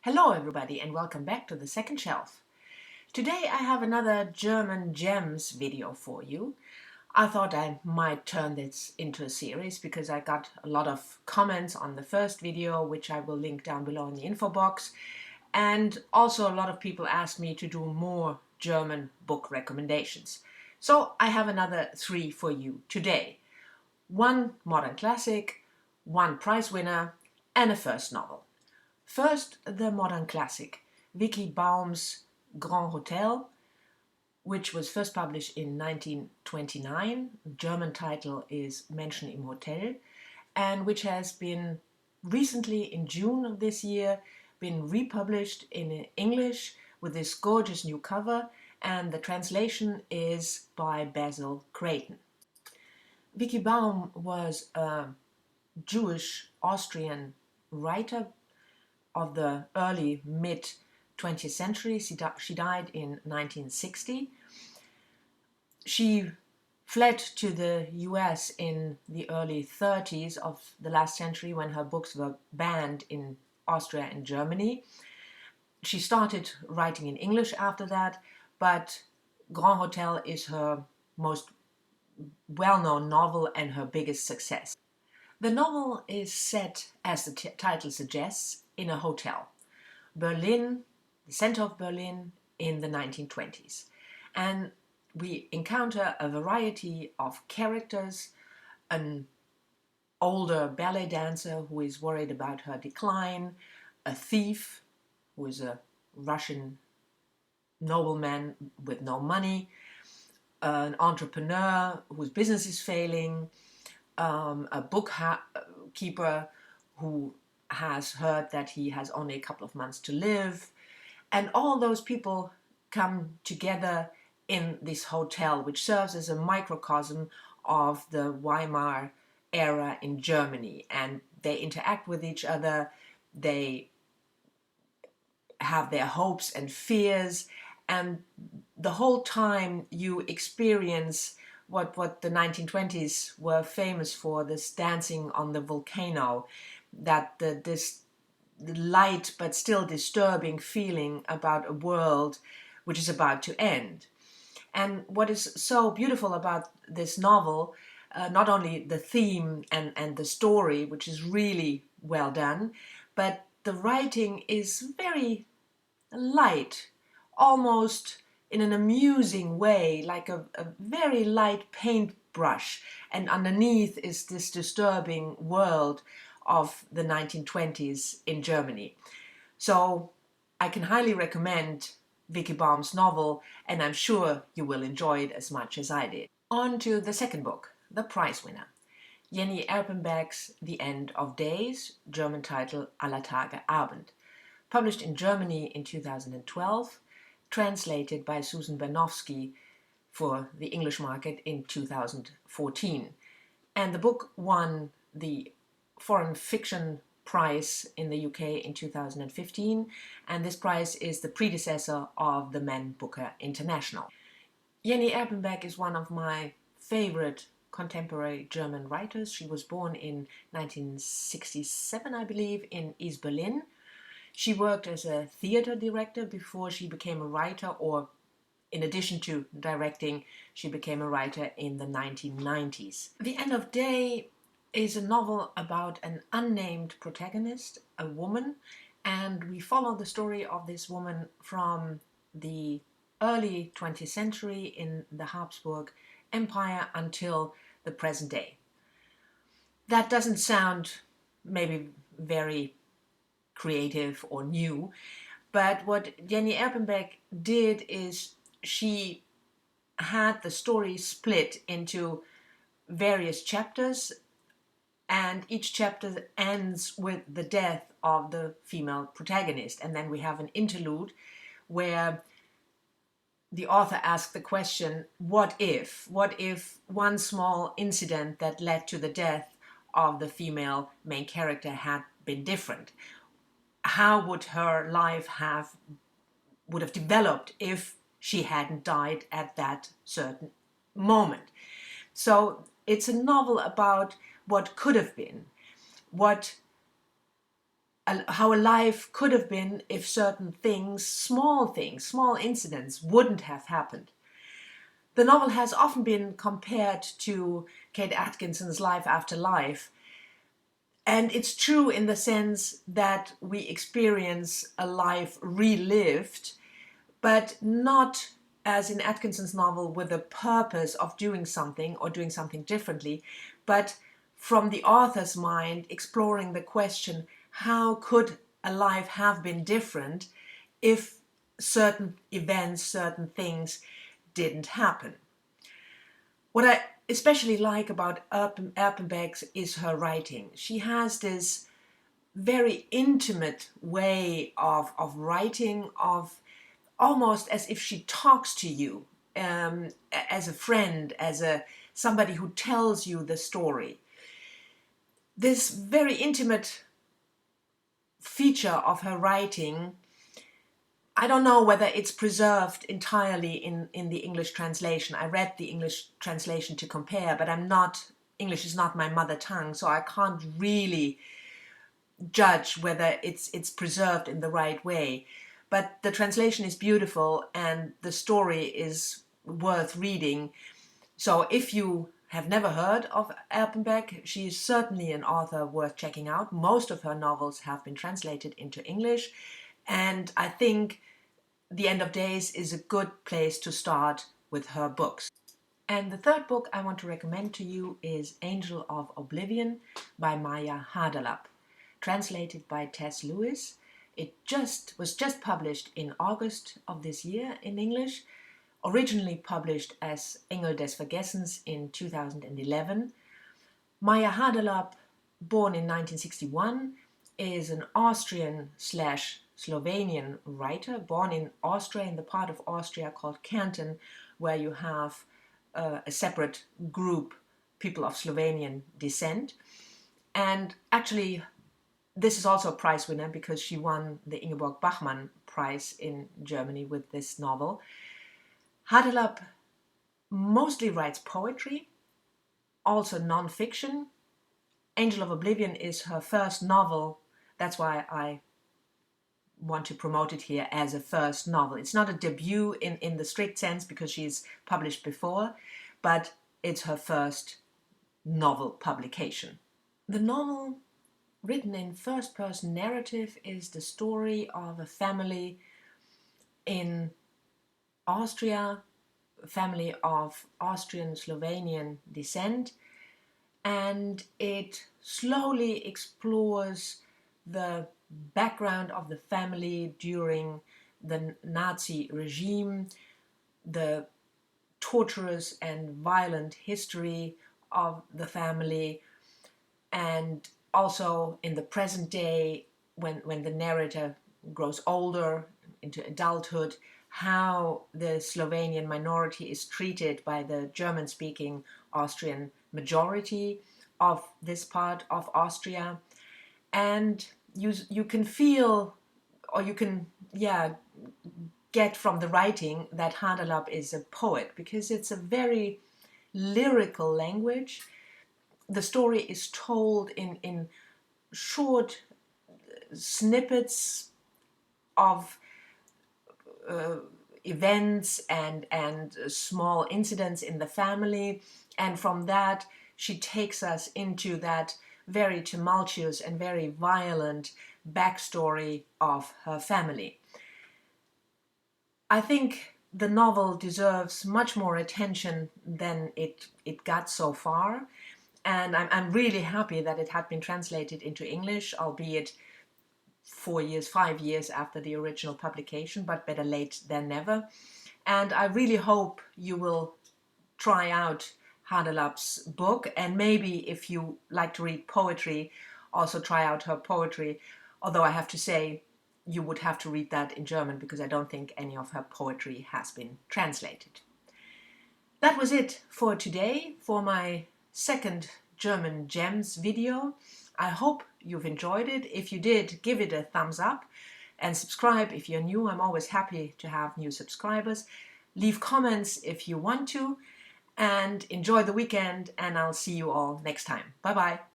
Hello everybody and welcome back to the second shelf. Today I have another German Gems video for you. I thought I might turn this into a series because I got a lot of comments on the first video, which I will link down below in the info box. And also a lot of people asked me to do more German book recommendations. So I have another 3 for you today. One modern classic, one prize winner and a first novel. First, the modern classic, Vicki Baum's Grand Hotel, which was first published in 1929. The German title is Menschen im Hotel, and which has been recently, in June of this year, been republished in English with this gorgeous new cover, and the translation is by Basil Creighton. Vicki Baum was a Jewish Austrian writer of the early mid-20th century. She died in 1960. She fled to the US in the early 30s of the last century when her books were banned in Austria and Germany. She started writing in English after that, but Grand Hotel is her most well-known novel and her biggest success. The novel is set, as the title suggests, in a hotel. Berlin, the center of Berlin in the 1920s. And we encounter a variety of characters, an older ballet dancer who is worried about her decline, a thief who is a Russian nobleman with no money, an entrepreneur whose business is failing, a bookkeeper who has heard that he has only a couple of months to live, and all those people come together in this hotel, which serves as a microcosm of the Weimar era in Germany, and they interact with each other, they have their hopes and fears, and the whole time you experience what the 1920s were famous for, this dancing on the volcano, that this light but still disturbing feeling about a world which is about to end. And what is so beautiful about this novel, not only the theme and the story, which is really well done, but the writing is very light, almost in an amusing way, like a very light paintbrush, and underneath is this disturbing world of the 1920s in Germany. So I can highly recommend Vicki Baum's novel, and I'm sure you will enjoy it as much as I did. On to the second book, the prize winner, Jenny Erpenbeck's The End of Days, German title Aller Tage, Abend, published in Germany in 2012, translated by Susan Bernofsky for the English market in 2014. And the book won the Foreign Fiction Prize in the UK in 2015, and this prize is the predecessor of the Man Booker International. Jenny Erpenbeck is one of my favorite contemporary German writers. She was born in 1967, I believe, in East Berlin. She worked as a theater director before she became a writer, or in addition to directing, she became a writer in the 1990s. The End of Day is a novel about an unnamed protagonist, a woman, and we follow the story of this woman from the early 20th century in the Habsburg Empire until the present day. That doesn't sound maybe very creative or new, but what Jenny Erpenbeck did is she had the story split into various chapters, and each chapter ends with the death of the female protagonist, and then we have an interlude where the author asks the question, what if one small incident that led to the death of the female main character had been different? How would her life would have developed if she hadn't died at that certain moment? So it's a novel about what could have been, what how a life could have been if certain things, small incidents wouldn't have happened. The novel has often been compared to Kate Atkinson's Life After Life, and it's true in the sense that we experience a life relived, but not as in Atkinson's novel with the purpose of doing something or doing something differently, but from the author's mind exploring the question, how could a life have been different if certain events, certain things didn't happen? What I especially like about Erpenbeck is her writing. She has this very intimate way of writing, of almost as if she talks to you, as a friend, as somebody who tells you the story. This very intimate feature of her writing, I don't know whether it's preserved entirely in the English translation. I read the English translation to compare, but English is not my mother tongue, so I can't really judge whether it's preserved in the right way. But the translation is beautiful and the story is worth reading. So if you have never heard of Erpenbeck, she is certainly an author worth checking out. Most of her novels have been translated into English, and I think The End of Days is a good place to start with her books. And the third book I want to recommend to you is Angel of Oblivion by Maja Haderlap, translated by Tess Lewis. It was just published in August of this year in English, originally published as Engel des Vergessens in 2011. Maja Haderlap, born in 1961, is an Austrian/Slovenian writer, born in Austria, in the part of Austria called Canton, where you have a separate group, people of Slovenian descent. And actually, this is also a prize winner because she won the Ingeborg Bachmann Prize in Germany with this novel. Haderlap mostly writes poetry, also non-fiction. Angel of Oblivion is her first novel. That's why I want to promote it here as a first novel. It's not a debut in the strict sense because she's published before, but it's her first novel publication. The novel, written in first-person narrative, is the story of a family in Austria, a family of Austrian-Slovenian descent, and it slowly explores the background of the family during the Nazi regime, the torturous and violent history of the family, and also in the present day, when the narrator grows older into adulthood, how the Slovenian minority is treated by the German-speaking Austrian majority of this part of Austria. And you can feel, or you can get from the writing that Haderlap is a poet, because it's a very lyrical language. The story is told in short snippets of events and small incidents in the family, and from that she takes us into that very tumultuous and very violent backstory of her family. I think the novel deserves much more attention than it got so far, and I'm really happy that it had been translated into English, albeit 4 years, 5 years after the original publication, but better late than never. And I really hope you will try out Haderlap's book, and maybe if you like to read poetry, also try out her poetry, although I have to say you would have to read that in German because I don't think any of her poetry has been translated. That was it for today, for my second German Gems video. I hope you've enjoyed it. If you did, give it a thumbs up and subscribe if you're new. I'm always happy to have new subscribers. Leave comments if you want to, and enjoy the weekend, and I'll see you all next time. Bye bye.